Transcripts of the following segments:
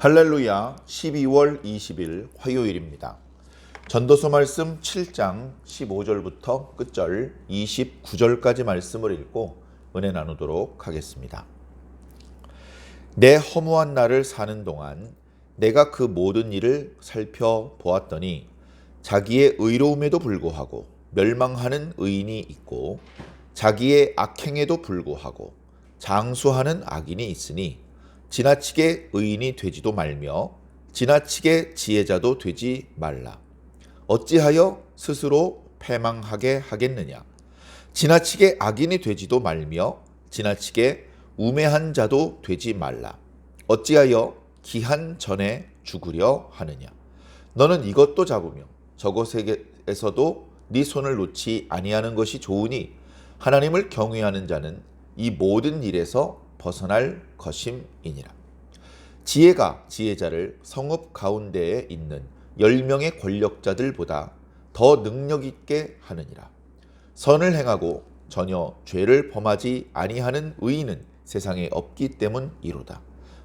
할렐루야. 12월 20일 화요일입니다. 전도서 말씀 7장 15절부터 끝절 29절까지 말씀을 읽고 은혜 나누도록 하겠습니다. 내 허무한 날을 사는 동안 내가 그 모든 일을 살펴보았더니 자기의 의로움에도 불구하고 멸망하는 의인이 있고 자기의 악행에도 불구하고 장수하는 악인이 있으니 지나치게 의인이 되지도 말며 지나치게 지혜자도 되지 말라. 어찌하여 스스로 패망하게 하겠느냐. 지나치게 악인이 되지도 말며 지나치게 우매한 자도 되지 말라. 어찌하여 기한 전에 죽으려 하느냐. 너는 이것도 잡으며 저것에서도 네 손을 놓지 아니하는 것이 좋으니 하나님을 경외하는 자는 이 모든 일에서 벗어날 것임이니라. 지혜가 지혜자를 성읍 가운데에 있는 10명의 권력자들보다 더 능력 있게 하느니라. 선을 행하고 전혀 죄를 범하지 아니하는 의인은 세상에 없기 때문이로다.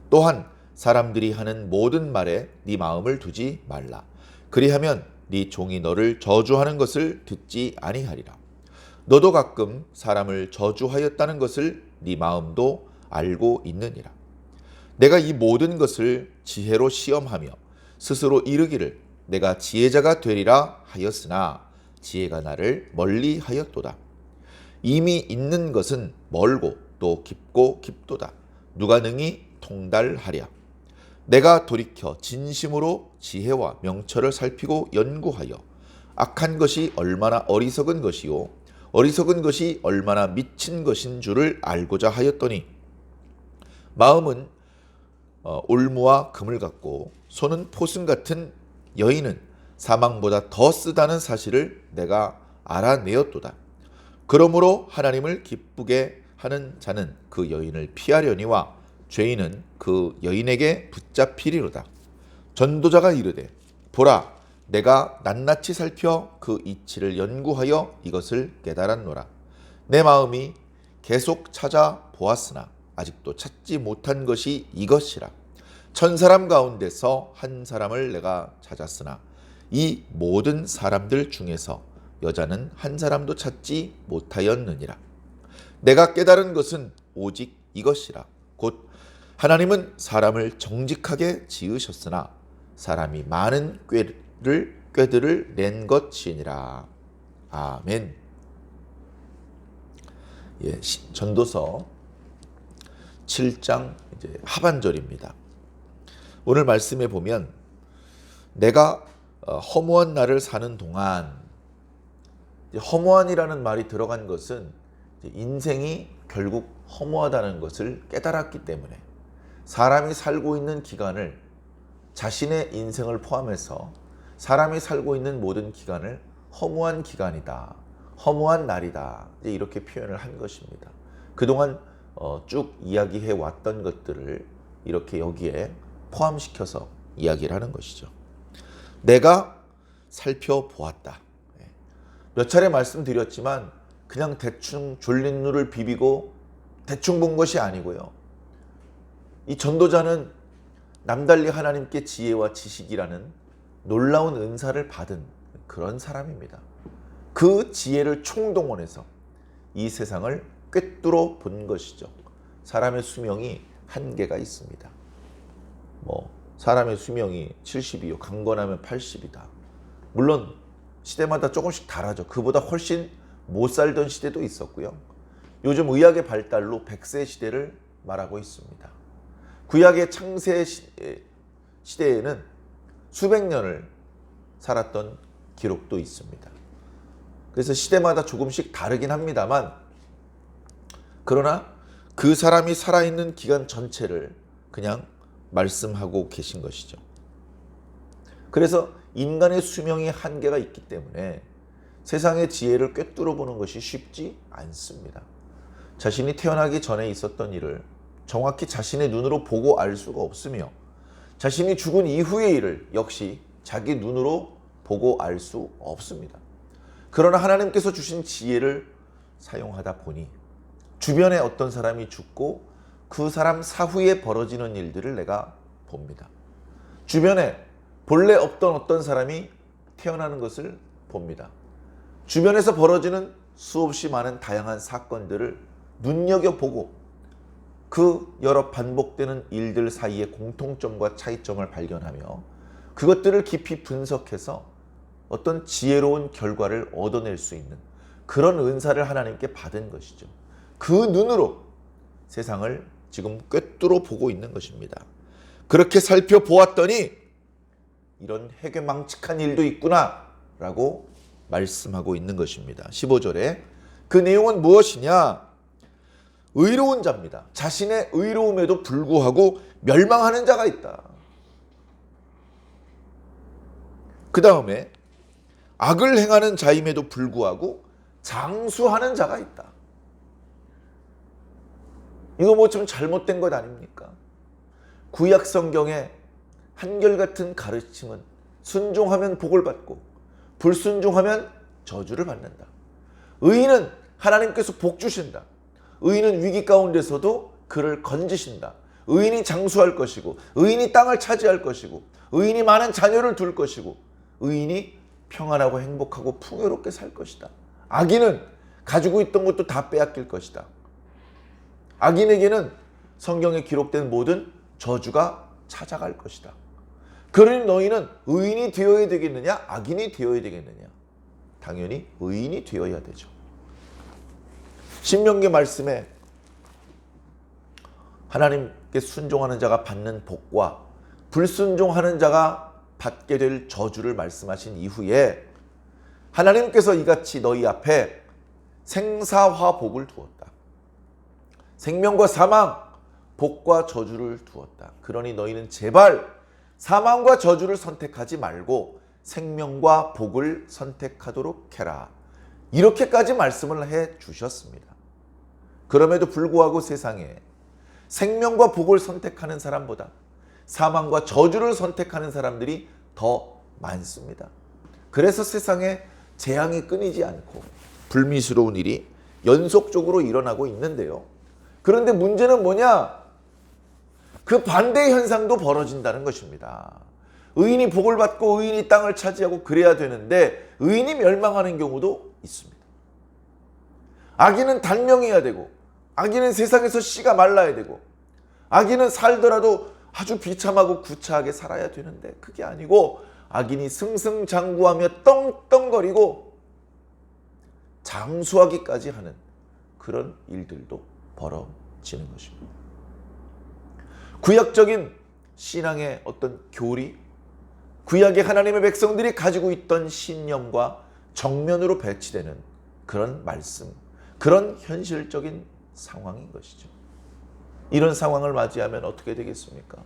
또한 사람들이 하는 모든 말에 네 마음을 두지 말라. 그리하면 네 종이 너를 저주하는 것을 듣지 아니하리라. 너도 가끔 사람을 저주하였다는 것을 네 마음도 알고 있느니라. 내가 이 모든 것을 지혜로 시험하며 스스로 이르기를 내가 지혜자가 되리라 하였으나 지혜가 나를 멀리 하였도다. 이미 있는 것은 멀고 또 깊고 깊도다. 누가 능히 통달하랴. 내가 돌이켜 진심으로 지혜와 명철을 살피고 연구하여 악한 것이 얼마나 어리석은 것이요 어리석은 것이 얼마나 미친 것인 줄을 알고자 하였더니 마음은 올무와 금을 갖고 손은 포승 같은 여인은 사망보다 더 쓰다는 사실을 내가 알아내었도다. 그러므로 하나님을 기쁘게 하는 자는 그 여인을 피하려니와 죄인은 그 여인에게 붙잡히리로다. 전도자가 이르되 보라 내가 낱낱이 살펴 그 이치를 연구하여 이것을 깨달았노라. 내 마음이 계속 찾아보았으나 아직도 찾지 못한 것이 이것이라. 1000사람 가운데서 한 사람을 내가 찾았으나 이 모든 사람들 중에서 여자는 한 사람도 찾지 못하였느니라. 내가 깨달은 것은 오직 이것이라. 곧 하나님은 사람을 정직하게 지으셨으나 사람이 많은 꾀들을 낸 것이니라. 아멘. 전도서 7장 하반절입니다. 오늘 말씀에 보면 내가 허무한 날을 사는 동안, 허무한이라는 말이 들어간 것은 인생이 결국 허무하다는 것을 깨달았기 때문에 사람이 살고 있는 기간을, 자신의 인생을 포함해서 사람이 살고 있는 모든 기간을 허무한 기간이다, 허무한 날이다, 이렇게 표현을 한 것입니다. 그동안 쭉 이야기해 왔던 것들을 이렇게 여기에 포함시켜서 이야기를 하는 것이죠. 내가 살펴보았다. 몇 차례 말씀드렸지만 그냥 대충 졸린 눈을 비비고 대충 본 것이 아니고요. 이 전도자는 남달리 하나님께 지혜와 지식이라는 놀라운 은사를 받은 그런 사람입니다. 그 지혜를 총동원해서 이 세상을 꿰뚫어 본 것이죠. 사람의 수명이 한계가 있습니다. 사람의 수명이 70이요. 강건하면 80이다. 물론 시대마다 조금씩 다르죠. 그보다 훨씬 못 살던 시대도 있었고요. 요즘 의학의 발달로 100세 시대를 말하고 있습니다. 구약의 창세 시대에는 수백 년을 살았던 기록도 있습니다. 그래서 시대마다 조금씩 다르긴 합니다만, 그러나 그 사람이 살아있는 기간 전체를 그냥 말씀하고 계신 것이죠. 그래서 인간의 수명이 한계가 있기 때문에 세상의 지혜를 꿰뚫어 보는 것이 쉽지 않습니다. 자신이 태어나기 전에 있었던 일을 정확히 자신의 눈으로 보고 알 수가 없으며 자신이 죽은 이후의 일을 역시 자기 눈으로 보고 알 수 없습니다. 그러나 하나님께서 주신 지혜를 사용하다 보니 주변에 어떤 사람이 죽고 그 사람 사후에 벌어지는 일들을 내가 봅니다. 주변에 본래 없던 어떤 사람이 태어나는 것을 봅니다. 주변에서 벌어지는 수없이 많은 다양한 사건들을 눈여겨보고 그 여러 반복되는 일들 사이의 공통점과 차이점을 발견하며 그것들을 깊이 분석해서 어떤 지혜로운 결과를 얻어낼 수 있는 그런 은사를 하나님께 받은 것이죠. 그 눈으로 세상을 지금 꿰뚫어 보고 있는 것입니다. 그렇게 살펴보았더니 이런 해괴망측한 일도 있구나 라고 말씀하고 있는 것입니다. 15절에 그 내용은 무엇이냐? 의로운 자입니다. 자신의 의로움에도 불구하고 멸망하는 자가 있다. 그 다음에 악을 행하는 자임에도 불구하고 장수하는 자가 있다. 이거 뭐 좀 잘못된 것 아닙니까? 구약 성경의 한결같은 가르침은 순종하면 복을 받고 불순종하면 저주를 받는다. 의인은 하나님께서 복 주신다. 의인은 위기 가운데서도 그를 건지신다. 의인이 장수할 것이고 의인이 땅을 차지할 것이고 의인이 많은 자녀를 둘 것이고 의인이 평안하고 행복하고 풍요롭게 살 것이다. 악인은 가지고 있던 것도 다 빼앗길 것이다. 악인에게는 성경에 기록된 모든 저주가 찾아갈 것이다. 그러니 너희는 의인이 되어야 되겠느냐? 악인이 되어야 되겠느냐? 당연히 의인이 되어야 되죠. 신명기 말씀에 하나님께 순종하는 자가 받는 복과 불순종하는 자가 받게 될 저주를 말씀하신 이후에 하나님께서 이같이 너희 앞에 생사화복을 두었다. 생명과 사망, 복과 저주를 두었다. 그러니 너희는 제발 사망과 저주를 선택하지 말고 생명과 복을 선택하도록 해라. 이렇게까지 말씀을 해 주셨습니다. 그럼에도 불구하고 세상에 생명과 복을 선택하는 사람보다 사망과 저주를 선택하는 사람들이 더 많습니다. 그래서 세상에 재앙이 끊이지 않고 불미스러운 일이 연속적으로 일어나고 있는데요. 그런데 문제는 뭐냐? 그 반대 현상도 벌어진다는 것입니다. 의인이 복을 받고 의인이 땅을 차지하고 그래야 되는데 의인이 멸망하는 경우도 있습니다. 악인은 단명해야 되고 악인은 세상에서 씨가 말라야 되고 악인은 살더라도 아주 비참하고 구차하게 살아야 되는데 그게 아니고 악인이 승승장구하며 떵떵거리고 장수하기까지 하는 그런 일들도 벌어지는 것입니다. 구약적인 신앙의 어떤 교리, 구약의 하나님의 백성들이 가지고 있던 신념과 정면으로 배치되는 그런 말씀, 그런 현실적인 상황인 것이죠. 이런 상황을 맞이하면 어떻게 되겠습니까?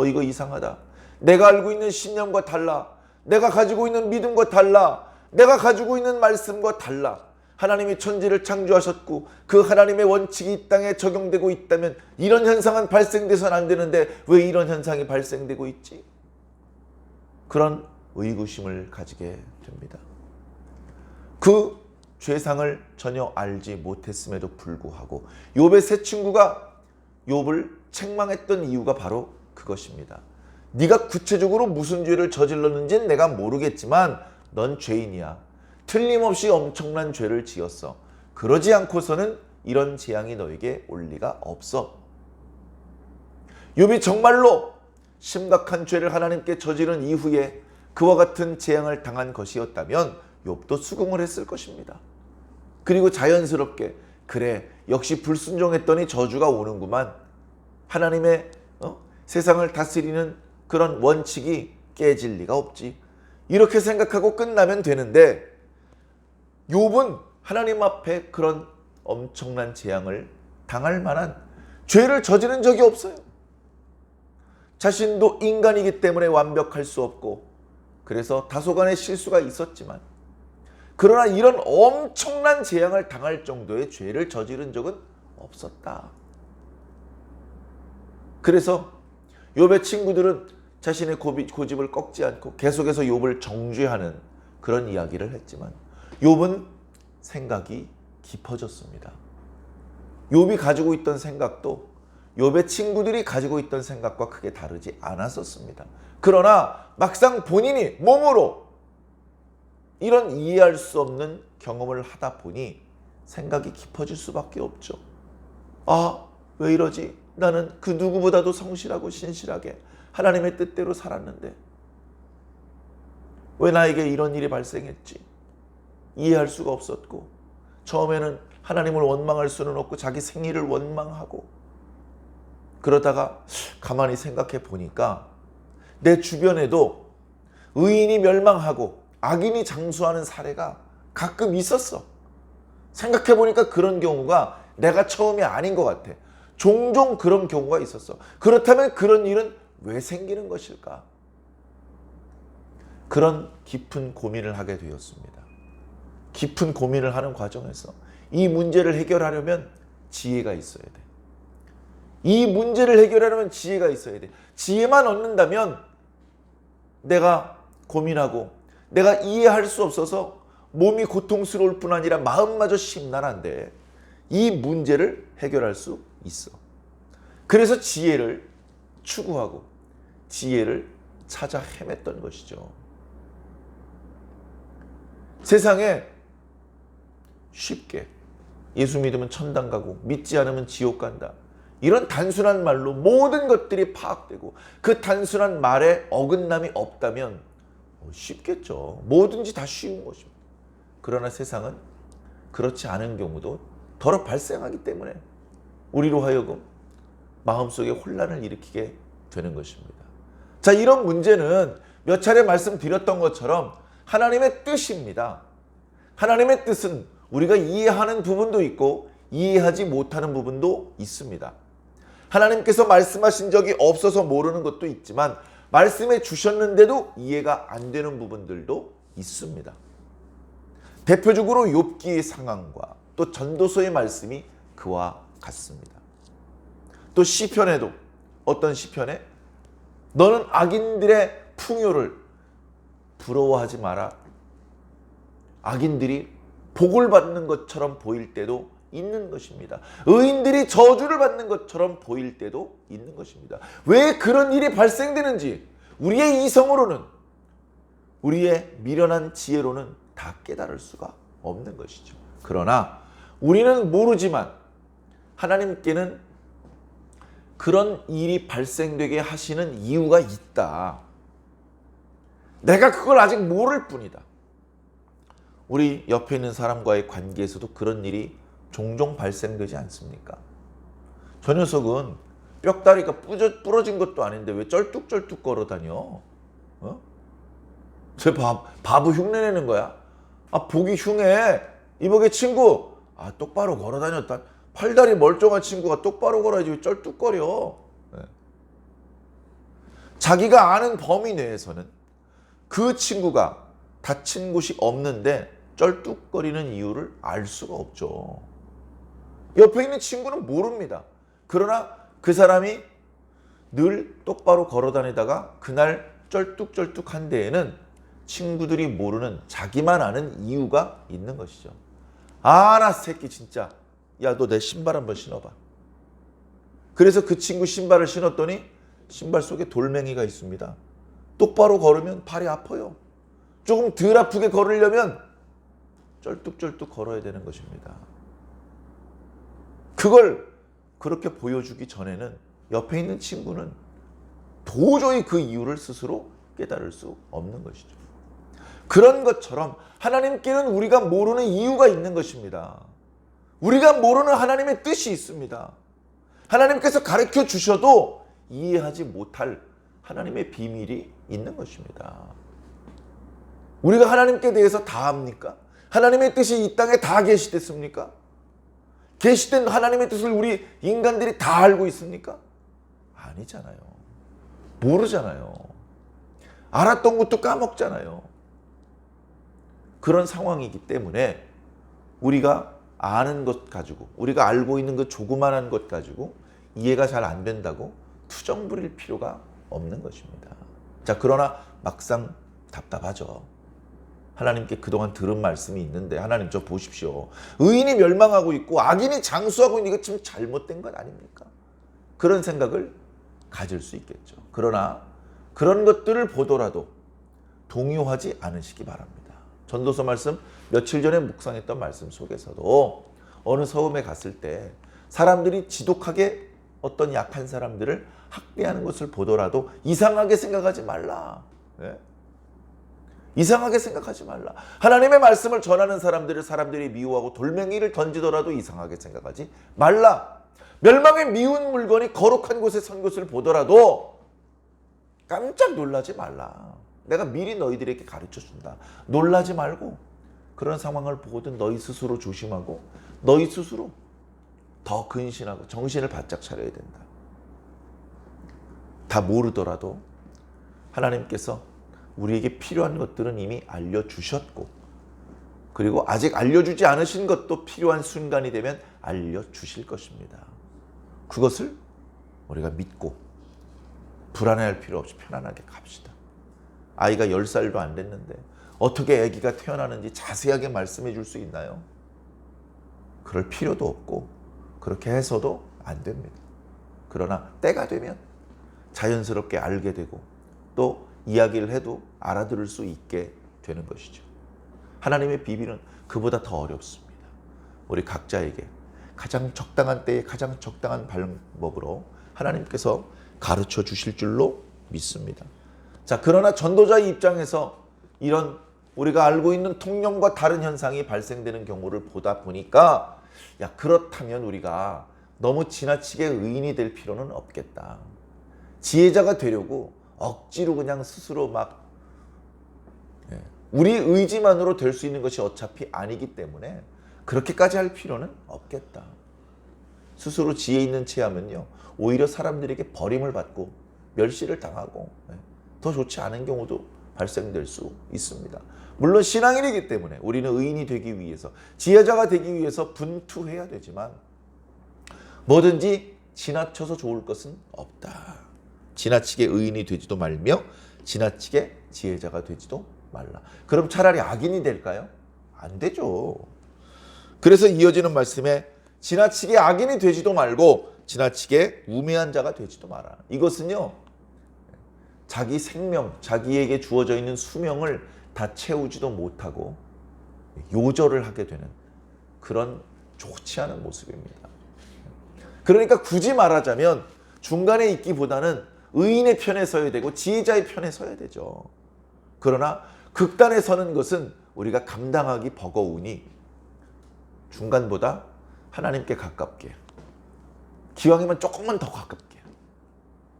이거 이상하다. 내가 알고 있는 신념과 달라. 내가 가지고 있는 믿음과 달라. 내가 가지고 있는 말씀과 달라. 하나님이 천지를 창조하셨고 그 하나님의 원칙이 이 땅에 적용되고 있다면 이런 현상은 발생돼서는 안 되는데 왜 이런 현상이 발생되고 있지? 그런 의구심을 가지게 됩니다. 그 죄상을 전혀 알지 못했음에도 불구하고 욥의 세 친구가 욥을 책망했던 이유가 바로 그것입니다. 네가 구체적으로 무슨 죄를 저질렀는지는 내가 모르겠지만 넌 죄인이야. 틀림없이 엄청난 죄를 지었어. 그러지 않고서는 이런 재앙이 너에게 올 리가 없어. 욥이 정말로 심각한 죄를 하나님께 저지른 이후에 그와 같은 재앙을 당한 것이었다면 욥도 수긍을 했을 것입니다. 그리고 자연스럽게 그래 역시 불순종했더니 저주가 오는구만. 하나님의 세상을 다스리는 그런 원칙이 깨질 리가 없지. 이렇게 생각하고 끝나면 되는데 욥은 하나님 앞에 그런 엄청난 재앙을 당할 만한 죄를 저지른 적이 없어요. 자신도 인간이기 때문에 완벽할 수 없고 그래서 다소간의 실수가 있었지만 그러나 이런 엄청난 재앙을 당할 정도의 죄를 저지른 적은 없었다. 그래서 욥의 친구들은 자신의 고집을 꺾지 않고 계속해서 욥을 정죄하는 그런 이야기를 했지만 욥은 생각이 깊어졌습니다. 욥이 가지고 있던 생각도 욥의 친구들이 가지고 있던 생각과 크게 다르지 않았었습니다. 그러나 막상 본인이 몸으로 이런 이해할 수 없는 경험을 하다 보니 생각이 깊어질 수밖에 없죠. 아, 왜 이러지? 나는 그 누구보다도 성실하고 신실하게 하나님의 뜻대로 살았는데 왜 나에게 이런 일이 발생했지? 이해할 수가 없었고, 처음에는 하나님을 원망할 수는 없고 자기 생일을 원망하고, 그러다가 가만히 생각해 보니까 내 주변에도 의인이 멸망하고 악인이 장수하는 사례가 가끔 있었어. 생각해 보니까 그런 경우가 내가 처음이 아닌 것 같아. 종종 그런 경우가 있었어. 그렇다면 그런 일은 왜 생기는 것일까? 그런 깊은 고민을 하게 되었습니다. 깊은 고민을 하는 과정에서 이 문제를 해결하려면 지혜가 있어야 돼. 이 문제를 해결하려면 지혜가 있어야 돼. 지혜만 얻는다면 내가 고민하고 내가 이해할 수 없어서 몸이 고통스러울 뿐 아니라 마음마저 심란한데 이 문제를 해결할 수 있어. 그래서 지혜를 추구하고 지혜를 찾아 헤맸던 것이죠. 세상에 쉽게 예수 믿으면 천당 가고 믿지 않으면 지옥 간다, 이런 단순한 말로 모든 것들이 파악되고 그 단순한 말에 어긋남이 없다면 쉽겠죠. 뭐든지 다 쉬운 것입니다. 그러나 세상은 그렇지 않은 경우도 더러 발생하기 때문에 우리로 하여금 마음속에 혼란을 일으키게 되는 것입니다. 자, 이런 문제는 몇 차례 말씀드렸던 것처럼 하나님의 뜻입니다. 하나님의 뜻은 우리가 이해하는 부분도 있고 이해하지 못하는 부분도 있습니다. 하나님께서 말씀하신 적이 없어서 모르는 것도 있지만 말씀해 주셨는데도 이해가 안 되는 부분들도 있습니다. 대표적으로 욥기의 상황과 또 전도서의 말씀이 그와 같습니다. 또 시편에도, 어떤 시편에 너는 악인들의 풍요를 부러워하지 마라. 악인들이 복을 받는 것처럼 보일 때도 있는 것입니다. 의인들이 저주를 받는 것처럼 보일 때도 있는 것입니다. 왜 그런 일이 발생되는지 우리의 이성으로는, 우리의 미련한 지혜로는 다 깨달을 수가 없는 것이죠. 그러나 우리는 모르지만 하나님께는 그런 일이 발생되게 하시는 이유가 있다. 내가 그걸 아직 모를 뿐이다. 우리 옆에 있는 사람과의 관계에서도 그런 일이 종종 발생되지 않습니까? 저 녀석은 뼈다리가 부러진 것도 아닌데 왜 쩔뚝쩔뚝 걸어다녀? 쟤 바보 흉내내는 거야? 아, 보기 흉해. 이보게 친구, 아, 똑바로 걸어다녔다. 팔다리 멀쩡한 친구가 똑바로 걸어야지 왜 쩔뚝거려? 네. 자기가 아는 범위 내에서는 그 친구가 다친 곳이 없는데 쩔뚝거리는 이유를 알 수가 없죠. 옆에 있는 친구는 모릅니다. 그러나 그 사람이 늘 똑바로 걸어다니다가 그날 쩔뚝쩔뚝한 데에는 친구들이 모르는 자기만 아는 이유가 있는 것이죠. 아, 나 새끼 진짜. 야, 너 내 신발 한번 신어봐. 그래서 그 친구 신발을 신었더니 신발 속에 돌멩이가 있습니다. 똑바로 걸으면 발이 아파요. 조금 덜 아프게 걸으려면 쩔뚝쩔뚝 걸어야 되는 것입니다. 그걸 그렇게 보여주기 전에는 옆에 있는 친구는 도저히 그 이유를 스스로 깨달을 수 없는 것이죠. 그런 것처럼 하나님께는 우리가 모르는 이유가 있는 것입니다. 우리가 모르는 하나님의 뜻이 있습니다. 하나님께서 가르쳐 주셔도 이해하지 못할 하나님의 비밀이 있는 것입니다. 우리가 하나님께 대해서 다 압니까? 하나님의 뜻이 이 땅에 다 계시됐습니까? 계시된 하나님의 뜻을 우리 인간들이 다 알고 있습니까? 아니잖아요. 모르잖아요. 알았던 것도 까먹잖아요. 그런 상황이기 때문에 우리가 아는 것 가지고, 우리가 알고 있는 그 조그만한 것 가지고 이해가 잘 안 된다고 투정 부릴 필요가 없는 것입니다. 자, 그러나 막상 답답하죠. 하나님께 그동안 들은 말씀이 있는데 하나님 저 보십시오. 의인이 멸망하고 있고 악인이 장수하고 있는 이거 좀 잘못된 것 아닙니까? 그런 생각을 가질 수 있겠죠. 그러나 그런 것들을 보더라도 동요하지 않으시기 바랍니다. 전도서 말씀 며칠 전에 묵상했던 말씀 속에서도 어느 섬에 갔을 때 사람들이 지독하게 어떤 약한 사람들을 학대하는 것을 보더라도 이상하게 생각하지 말라. 네? 이상하게 생각하지 말라. 하나님의 말씀을 전하는 사람들이 미워하고 돌멩이를 던지더라도 이상하게 생각하지 말라. 멸망의 미운 물건이 거룩한 곳에 선 것을 보더라도 깜짝 놀라지 말라. 내가 미리 너희들에게 가르쳐준다. 놀라지 말고 그런 상황을 보거든 너희 스스로 조심하고 너희 스스로 더 근신하고 정신을 바짝 차려야 된다. 다 모르더라도 하나님께서 우리에게 필요한 것들은 이미 알려주셨고 그리고 아직 알려주지 않으신 것도 필요한 순간이 되면 알려주실 것입니다. 그것을 우리가 믿고 불안해할 필요 없이 편안하게 갑시다. 아이가 10살도 안 됐는데 어떻게 아기가 태어나는지 자세하게 말씀해 줄 수 있나요? 그럴 필요도 없고 그렇게 해서도 안 됩니다. 그러나 때가 되면 자연스럽게 알게 되고 또 이야기를 해도 알아들을 수 있게 되는 것이죠. 하나님의 비밀은 그보다 더 어렵습니다. 우리 각자에게 가장 적당한 때에 가장 적당한 방법으로 하나님께서 가르쳐 주실 줄로 믿습니다. 자, 그러나 전도자의 입장에서 이런 우리가 알고 있는 통념과 다른 현상이 발생되는 경우를 보다 보니까 야, 그렇다면 우리가 너무 지나치게 의인이 될 필요는 없겠다. 지혜자가 되려고 억지로 그냥 스스로 막 우리 의지만으로 될 수 있는 것이 어차피 아니기 때문에 그렇게까지 할 필요는 없겠다. 스스로 지혜 있는 체하면요 오히려 사람들에게 버림을 받고 멸시를 당하고 더 좋지 않은 경우도 발생될 수 있습니다. 물론 신앙인이기 때문에 우리는 의인이 되기 위해서 지혜자가 되기 위해서 분투해야 되지만 뭐든지 지나쳐서 좋을 것은 없다. 지나치게 의인이 되지도 말며 지나치게 지혜자가 되지도 말라. 그럼 차라리 악인이 될까요? 안 되죠. 그래서 이어지는 말씀에 지나치게 악인이 되지도 말고 지나치게 우매한 자가 되지도 마라. 이것은요 자기 생명, 자기에게 주어져 있는 수명을 다 채우지도 못하고 요절을 하게 되는 그런 좋지 않은 모습입니다. 그러니까 굳이 말하자면 중간에 있기보다는 의인의 편에 서야 되고 지혜자의 편에 서야 되죠. 그러나 극단에 서는 것은 우리가 감당하기 버거우니 중간보다 하나님께 가깝게 기왕이면 조금만 더 가깝게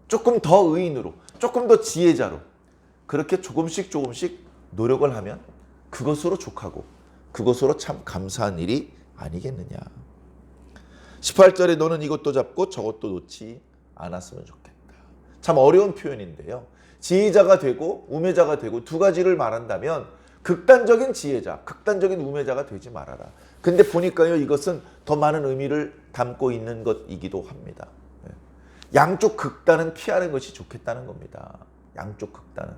조금 더 의인으로 조금 더 지혜자로 그렇게 조금씩 노력을 하면 그것으로 족하고 그것으로 참 감사한 일이 아니겠느냐. 18절에 너는 이것도 잡고 저것도 놓지 않았으면 좋겠다. 참 어려운 표현인데요. 지혜자가 되고 우매자가 되고 두 가지를 말한다면 극단적인 지혜자, 극단적인 우매자가 되지 말아라. 근데 보니까요 이것은 더 많은 의미를 담고 있는 것이기도 합니다. 양쪽 극단은 피하는 것이 좋겠다는 겁니다. 양쪽 극단은.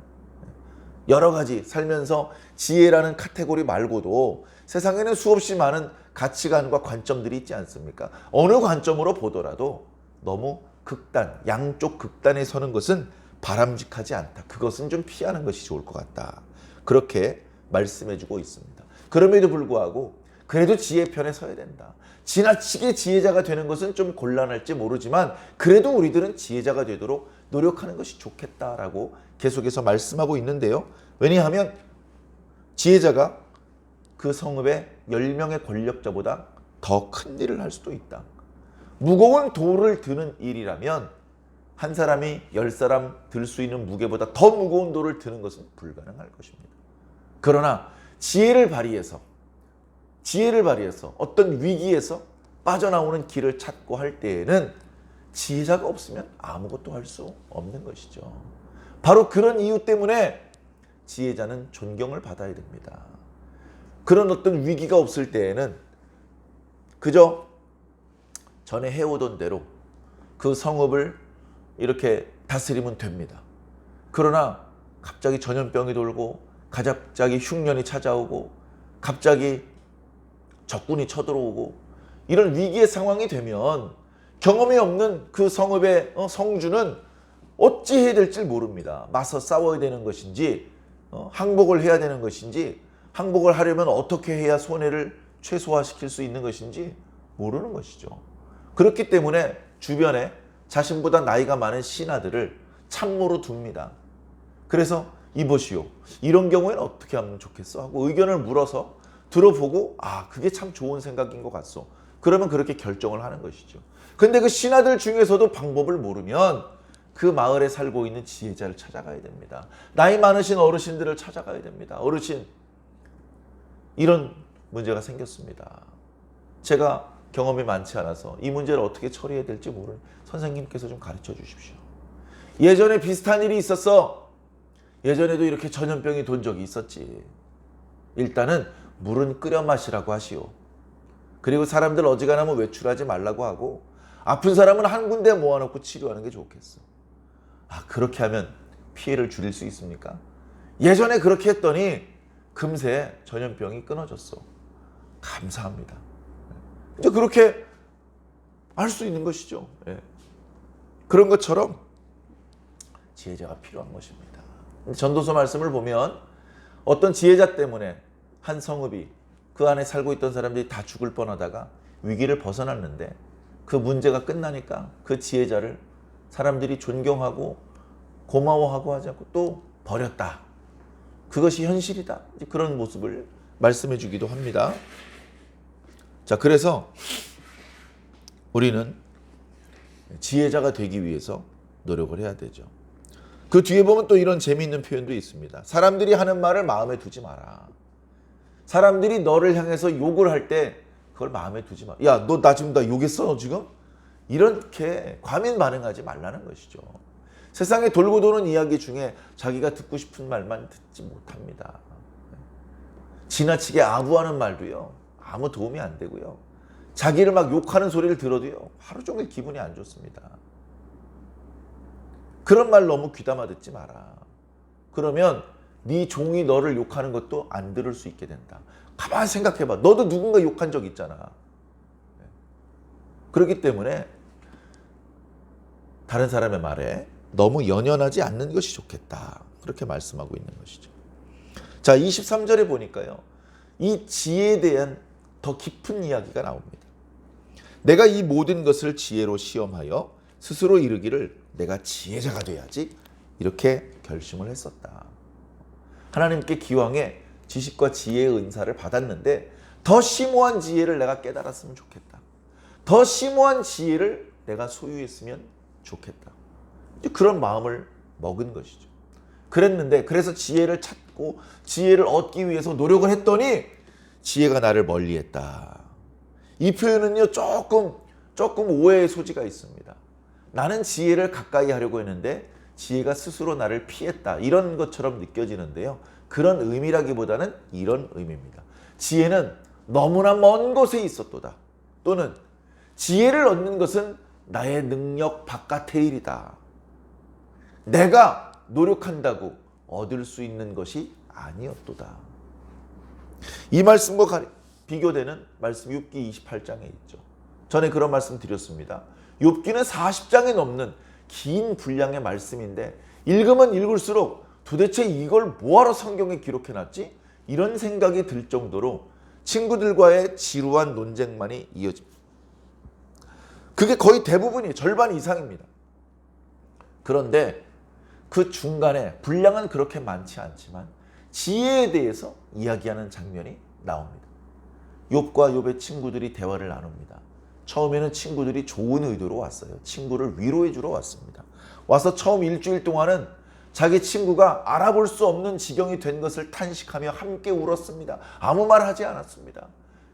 여러 가지 살면서 지혜라는 카테고리 말고도 세상에는 수없이 많은 가치관과 관점들이 있지 않습니까? 어느 관점으로 보더라도 너무 극단, 양쪽 극단에 서는 것은 바람직하지 않다. 그것은 좀 피하는 것이 좋을 것 같다. 그렇게 말씀해주고 있습니다. 그럼에도 불구하고 그래도 지혜 편에 서야 된다. 지나치게 지혜자가 되는 것은 좀 곤란할지 모르지만 그래도 우리들은 지혜자가 되도록 노력하는 것이 좋겠다라고 계속해서 말씀하고 있는데요. 왜냐하면 지혜자가 그 성읍의 10명의 권력자보다 더 큰 일을 할 수도 있다. 무거운 돌을 드는 일이라면 한 사람이 10사람 들 수 있는 무게보다 더 무거운 돌을 드는 것은 불가능할 것입니다. 그러나 지혜를 발휘해서 어떤 위기에서 빠져나오는 길을 찾고 할 때에는 지혜자가 없으면 아무것도 할 수 없는 것이죠. 바로 그런 이유 때문에 지혜자는 존경을 받아야 됩니다. 그런 어떤 위기가 없을 때에는 그저 전에 해오던 대로 그 성읍을 이렇게 다스리면 됩니다. 그러나 갑자기 전염병이 돌고 갑자기 흉년이 찾아오고 갑자기 적군이 쳐들어오고 이런 위기의 상황이 되면 경험이 없는 그 성읍의 성주는 어찌 해야 될지 모릅니다. 맞서 싸워야 되는 것인지 항복을 해야 되는 것인지 항복을 하려면 어떻게 해야 손해를 최소화시킬 수 있는 것인지 모르는 것이죠. 그렇기 때문에 주변에 자신보다 나이가 많은 신하들을 참모로 둡니다. 그래서 이보시오, 이런 경우에는 어떻게 하면 좋겠어? 하고 의견을 물어서 들어보고 그게 참 좋은 생각인 것 같소. 그러면 그렇게 결정을 하는 것이죠. 근데 그 신하들 중에서도 방법을 모르면 그 마을에 살고 있는 지혜자를 찾아가야 됩니다. 나이 많으신 어르신들을 찾아가야 됩니다. 어르신, 이런 문제가 생겼습니다. 제가 경험이 많지 않아서 이 문제를 어떻게 처리해야 될지 모르는 선생님께서 좀 가르쳐 주십시오. 예전에 비슷한 일이 있었어. 예전에도 이렇게 전염병이 돈 적이 있었지. 일단은 물은 끓여 마시라고 하시오. 그리고 사람들 어지간하면 외출하지 말라고 하고 아픈 사람은 한 군데 모아놓고 치료하는 게 좋겠어. 그렇게 하면 피해를 줄일 수 있습니까? 예전에 그렇게 했더니 금세 전염병이 끊어졌어. 감사합니다. 이제 그렇게 할 수 있는 것이죠. 그런 것처럼 지혜자가 필요한 것입니다. 전도서 말씀을 보면 어떤 지혜자 때문에 한 성읍이 그 안에 살고 있던 사람들이 다 죽을 뻔하다가 위기를 벗어났는데 그 문제가 끝나니까 그 지혜자를 사람들이 존경하고 고마워하고 하지 않고 또 버렸다. 그것이 현실이다. 그런 모습을 말씀해 주기도 합니다. 자, 그래서 우리는 지혜자가 되기 위해서 노력을 해야 되죠. 그 뒤에 보면 또 이런 재미있는 표현도 있습니다. 사람들이 하는 말을 마음에 두지 마라. 사람들이 너를 향해서 욕을 할 때 그걸 마음에 두지 마. 야, 너 나 지금 나 욕했어? 너 지금? 이렇게 과민 반응하지 말라는 것이죠. 세상에 돌고 도는 이야기 중에 자기가 듣고 싶은 말만 듣지 못합니다. 지나치게 아부하는 말도요, 아무 도움이 안 되고요. 자기를 막 욕하는 소리를 들어도요, 하루 종일 기분이 안 좋습니다. 그런 말 너무 귀담아 듣지 마라. 그러면 네 종이 너를 욕하는 것도 안 들을 수 있게 된다. 가만히 생각해봐. 너도 누군가 욕한 적 있잖아. 그렇기 때문에 다른 사람의 말에 너무 연연하지 않는 것이 좋겠다. 그렇게 말씀하고 있는 것이죠. 자, 23절에 보니까요, 이 지혜에 대한 더 깊은 이야기가 나옵니다. 내가 이 모든 것을 지혜로 시험하여 스스로 이르기를 내가 지혜자가 돼야지, 이렇게 결심을 했었다. 하나님께 기왕에 지식과 지혜의 은사를 받았는데 더 심오한 지혜를 내가 깨달았으면 좋겠다. 더 심오한 지혜를 내가 소유했으면 좋겠다. 그런 마음을 먹은 것이죠. 그랬는데, 그래서 지혜를 찾고 지혜를 얻기 위해서 노력을 했더니 지혜가 나를 멀리했다. 이 표현은요, 조금 오해의 소지가 있습니다. 나는 지혜를 가까이 하려고 했는데 지혜가 스스로 나를 피했다, 이런 것처럼 느껴지는데요, 그런 의미라기보다는 이런 의미입니다. 지혜는 너무나 먼 곳에 있었도다. 또는 지혜를 얻는 것은 나의 능력 바깥의 일이다. 내가 노력한다고 얻을 수 있는 것이 아니었도다. 이 말씀과 비교되는 말씀 욥기 28장에 있죠. 전에 그런 말씀 드렸습니다. 욥기는 40장에 넘는 긴 분량의 말씀인데 읽으면 읽을수록 도대체 이걸 뭐하러 성경에 기록해놨지? 이런 생각이 들 정도로 친구들과의 지루한 논쟁만이 이어집니다. 그게 거의 대부분이 절반 이상입니다. 그런데 그 중간에 분량은 그렇게 많지 않지만 지혜에 대해서 이야기하는 장면이 나옵니다. 욥과 욥의 친구들이 대화를 나눕니다. 처음에는 친구들이 좋은 의도로 왔어요. 친구를 위로해 주러 왔습니다. 와서 처음 일주일 동안은 자기 친구가 알아볼 수 없는 지경이 된 것을 탄식하며 함께 울었습니다. 아무 말 하지 않았습니다.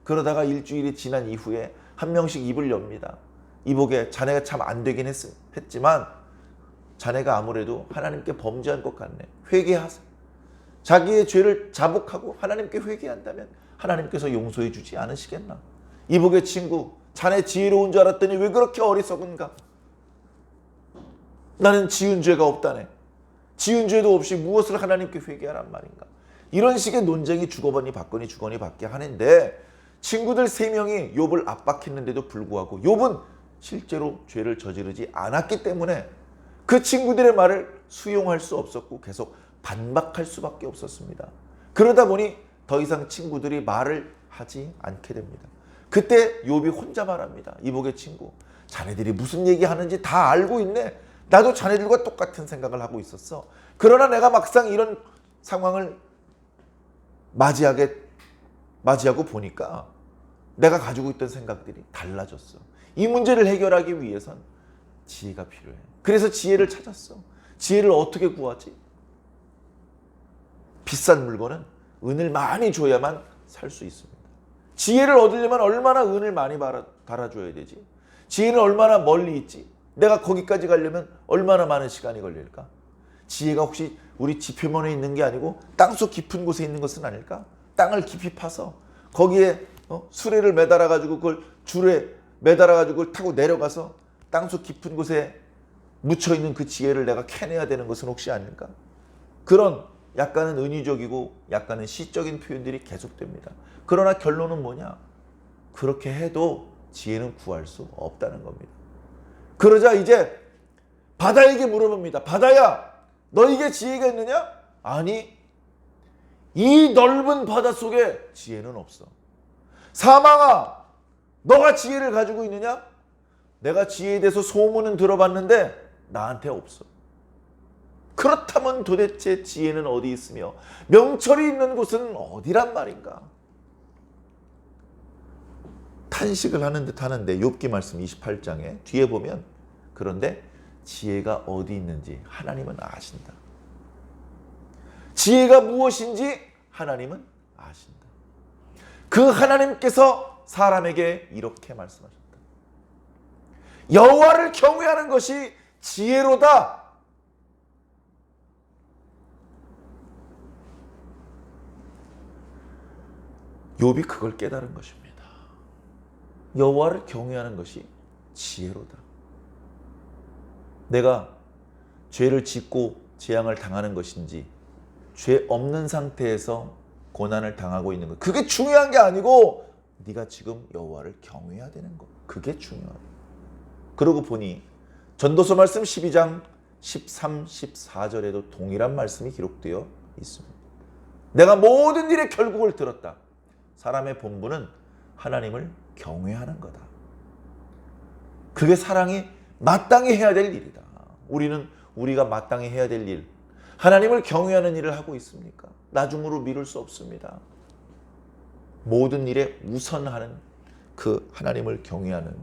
그러다가 일주일이 지난 이후에 한 명씩 입을 엽니다. 이보게 자네가 참 안 되긴 했지만 자네가 아무래도 하나님께 범죄한 것 같네. 회개하세요. 자기의 죄를 자복하고 하나님께 회개한다면 하나님께서 용서해 주지 않으시겠나. 이보게 친구, 자네 지혜로운 줄 알았더니 왜 그렇게 어리석은가. 나는 지은 죄가 없다네. 지은 죄도 없이 무엇을 하나님께 회개하란 말인가. 이런 식의 논쟁이 주거니 받거니 주거니 받게 하는데 친구들 3명이 욥을 압박했는데도 불구하고 욥은 실제로 죄를 저지르지 않았기 때문에 그 친구들의 말을 수용할 수 없었고 계속 반박할 수밖에 없었습니다. 그러다 보니 더 이상 친구들이 말을 하지 않게 됩니다. 그때 욥이 혼자 말합니다. 이복의 친구, 자네들이 무슨 얘기하는지 다 알고 있네. 나도 자네들과 똑같은 생각을 하고 있었어. 그러나 내가 막상 이런 상황을 맞이하고 보니까 내가 가지고 있던 생각들이 달라졌어. 이 문제를 해결하기 위해선 지혜가 필요해. 그래서 지혜를 찾았어. 지혜를 어떻게 구하지? 비싼 물건은 은을 많이 줘야만 살 수 있습니다. 지혜를 얻으려면 얼마나 은을 많이 달아줘야 되지? 지혜는 얼마나 멀리 있지? 내가 거기까지 가려면 얼마나 많은 시간이 걸릴까? 지혜가 혹시 우리 집 표면에 있는 게 아니고 땅속 깊은 곳에 있는 것은 아닐까? 땅을 깊이 파서 거기에 수레를 매달아 가지고 그걸 줄에 매달아 가지고 그걸 타고 내려가서 땅속 깊은 곳에 묻혀 있는 그 지혜를 내가 캐내야 되는 것은 혹시 아닐까? 그런 약간은 은유적이고 약간은 시적인 표현들이 계속됩니다. 그러나 결론은 뭐냐? 그렇게 해도 지혜는 구할 수 없다는 겁니다. 그러자 이제 바다에게 물어봅니다. 바다야, 너에게 지혜가 있느냐? 아니, 이 넓은 바다 속에 지혜는 없어. 사망아, 너가 지혜를 가지고 있느냐? 내가 지혜에 대해서 소문은 들어봤는데 나한테 없어. 그렇다면 도대체 지혜는 어디 있으며 명철이 있는 곳은 어디란 말인가? 탄식을 하는 듯 하는데 욥기 말씀 28장에 뒤에 보면 그런데 지혜가 어디 있는지 하나님은 아신다. 지혜가 무엇인지 하나님은 아신다. 그 하나님께서 사람에게 이렇게 말씀하셨다. 여호와를 경외하는 것이 지혜로다. 욥이 그걸 깨달은 것입니다. 여호와를 경외하는 것이 지혜로다. 내가 죄를 짓고 재앙을 당하는 것인지 죄 없는 상태에서 고난을 당하고 있는 것, 그게 중요한 게 아니고 네가 지금 여호와를 경외해야 되는 것, 그게 중요하다. 그러고 보니 전도서 말씀 12장 13, 14절에도 동일한 말씀이 기록되어 있습니다. 내가 모든 일의 결국을 들었다. 사람의 본분은 하나님을 경외하는 거다. 그게 사랑이 마땅히 해야 될 일이다. 우리가 마땅히 해야 될 일, 하나님을 경외하는 일을 하고 있습니까? 나중으로 미룰 수 없습니다. 모든 일에 우선하는 그 하나님을 경외하는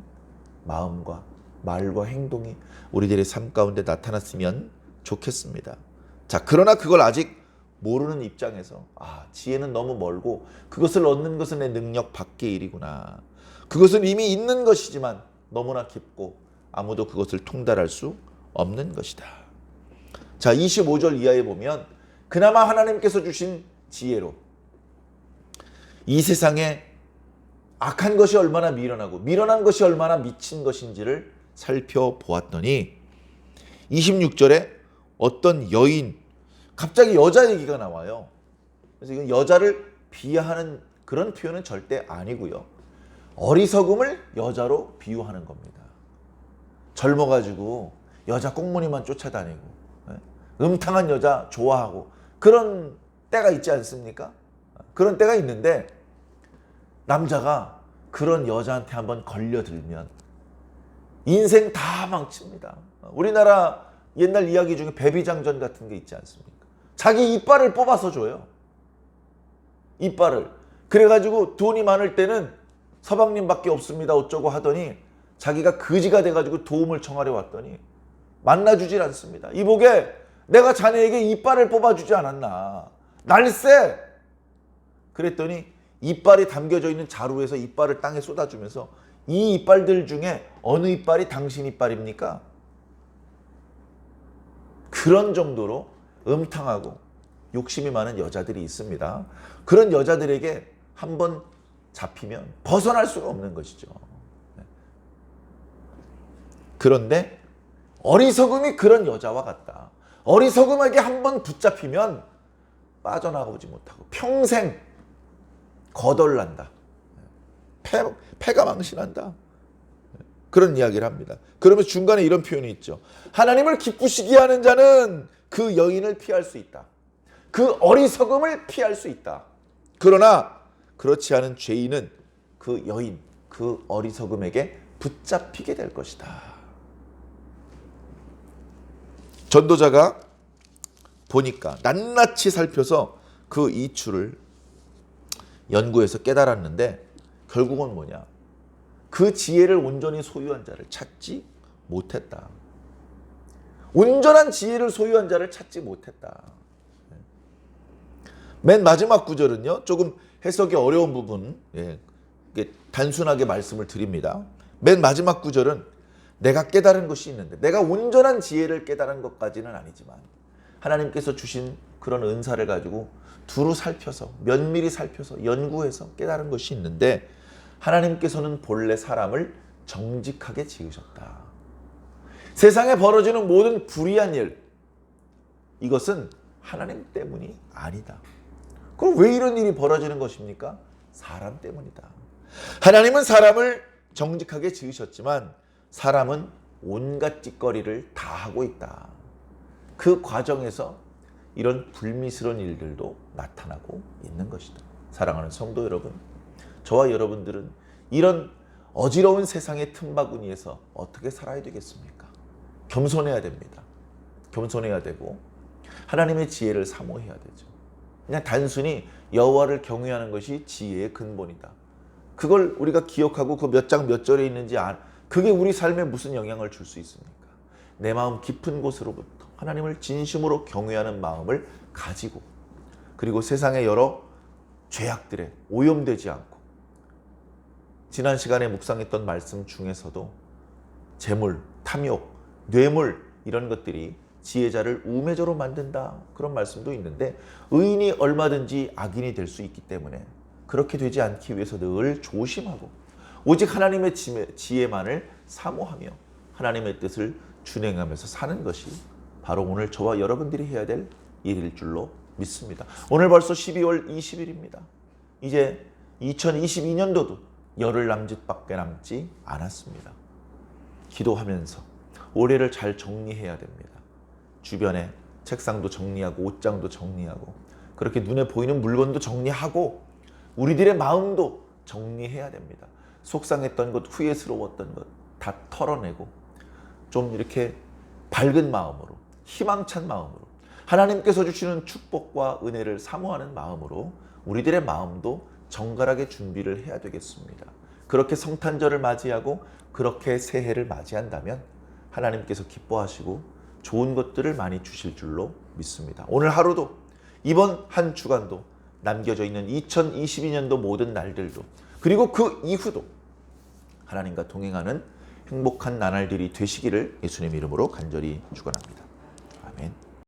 마음과 말과 행동이 우리들의 삶 가운데 나타났으면 좋겠습니다. 자, 그러나 그걸 아직 모르는 입장에서 지혜는 너무 멀고 그것을 얻는 것은 내 능력 밖의 일이구나. 그것은 이미 있는 것이지만 너무나 깊고 아무도 그것을 통달할 수 없는 것이다. 자, 25절 이하에 보면 그나마 하나님께서 주신 지혜로 이 세상에 악한 것이 얼마나 미련한 것이 얼마나 미친 것인지를 살펴보았더니 26절에 어떤 여인, 갑자기 여자 얘기가 나와요. 그래서 이건 여자를 비하하는 그런 표현은 절대 아니고요. 어리석음을 여자로 비유하는 겁니다. 젊어가지고 여자 꽁무니만 쫓아다니고 음탕한 여자 좋아하고 그런 때가 있지 않습니까? 그런 때가 있는데 남자가 그런 여자한테 한번 걸려들면 인생 다 망칩니다. 우리나라 옛날 이야기 중에 배비장전 같은 게 있지 않습니까? 자기 이빨을 뽑아서 줘요. 이빨을. 그래가지고 돈이 많을 때는 서방님밖에 없습니다 어쩌고 하더니 자기가 거지가 돼가지고 도움을 청하려 왔더니 만나주질 않습니다. 이보게 내가 자네에게 이빨을 뽑아주지 않았나. 날쌔. 그랬더니 이빨이 담겨져 있는 자루에서 이빨을 땅에 쏟아주면서 이 이빨들 중에 어느 이빨이 당신 이빨입니까? 그런 정도로 음탕하고 욕심이 많은 여자들이 있습니다. 그런 여자들에게 한번 잡히면 벗어날 수가 없는 것이죠. 그런데 어리석음이 그런 여자와 같다. 어리석음에게 한번 붙잡히면 빠져나가지 못하고 평생 거덜난다. 패가 망신한다. 그런 이야기를 합니다. 그러면 중간에 이런 표현이 있죠. 하나님을 기쁘시게 하는 자는 그 여인을 피할 수 있다. 그 어리석음을 피할 수 있다. 그러나 그렇지 않은 죄인은 그 여인, 그 어리석음에게 붙잡히게 될 것이다. 전도자가 보니까 낱낱이 살펴서 그 이추를 연구해서 깨달았는데 결국은 뭐냐? 그 지혜를 온전히 소유한 자를 찾지 못했다. 온전한 지혜를 소유한 자를 찾지 못했다. 맨 마지막 구절은요, 조금 해석이 어려운 부분, 단순하게 말씀을 드립니다. 맨 마지막 구절은 내가 깨달은 것이 있는데, 내가 온전한 지혜를 깨달은 것까지는 아니지만 하나님께서 주신 그런 은사를 가지고 두루 살펴서, 면밀히 살펴서, 연구해서 깨달은 것이 있는데, 하나님께서는 본래 사람을 정직하게 지으셨다. 세상에 벌어지는 모든 불의한 일, 이것은 하나님 때문이 아니다. 그럼 왜 이런 일이 벌어지는 것입니까? 사람 때문이다. 하나님은 사람을 정직하게 지으셨지만 사람은 온갖 찌꺼리를 다 하고 있다. 그 과정에서 이런 불미스러운 일들도 나타나고 있는 것이다. 사랑하는 성도 여러분, 저와 여러분들은 이런 어지러운 세상의 틈바구니에서 어떻게 살아야 되겠습니까? 겸손해야 됩니다. 겸손해야 되고 하나님의 지혜를 사모해야 되죠. 그냥 단순히 여호와를 경외하는 것이 지혜의 근본이다. 그걸 우리가 기억하고 그 몇 장 몇 절에 있는지 그게 우리 삶에 무슨 영향을 줄 수 있습니까? 내 마음 깊은 곳으로부터 하나님을 진심으로 경외하는 마음을 가지고, 그리고 세상의 여러 죄악들에 오염되지 않고, 지난 시간에 묵상했던 말씀 중에서도 재물, 탐욕, 뇌물 이런 것들이 지혜자를 우매자로 만든다, 그런 말씀도 있는데, 의인이 얼마든지 악인이 될 수 있기 때문에 그렇게 되지 않기 위해서 늘 조심하고 오직 하나님의 지혜만을 사모하며 하나님의 뜻을 준행하면서 사는 것이 바로 오늘 저와 여러분들이 해야 될 일일 줄로 믿습니다. 오늘 벌써 12월 20일입니다. 이제 2022년도도 열흘 남짓밖에 남지 않았습니다. 기도하면서 올해를 잘 정리해야 됩니다. 주변에 책상도 정리하고 옷장도 정리하고 그렇게 눈에 보이는 물건도 정리하고 우리들의 마음도 정리해야 됩니다. 속상했던 것, 후회스러웠던 것 다 털어내고 좀 이렇게 밝은 마음으로, 희망찬 마음으로, 하나님께서 주시는 축복과 은혜를 사모하는 마음으로 우리들의 마음도 정갈하게 준비를 해야 되겠습니다. 그렇게 성탄절을 맞이하고 그렇게 새해를 맞이한다면 하나님께서 기뻐하시고 좋은 것들을 많이 주실 줄로 믿습니다. 오늘 하루도, 이번 한 주간도, 남겨져 있는 2022년도 모든 날들도, 그리고 그 이후도 하나님과 동행하는 행복한 나날들이 되시기를 예수님 이름으로 간절히 축원합니다.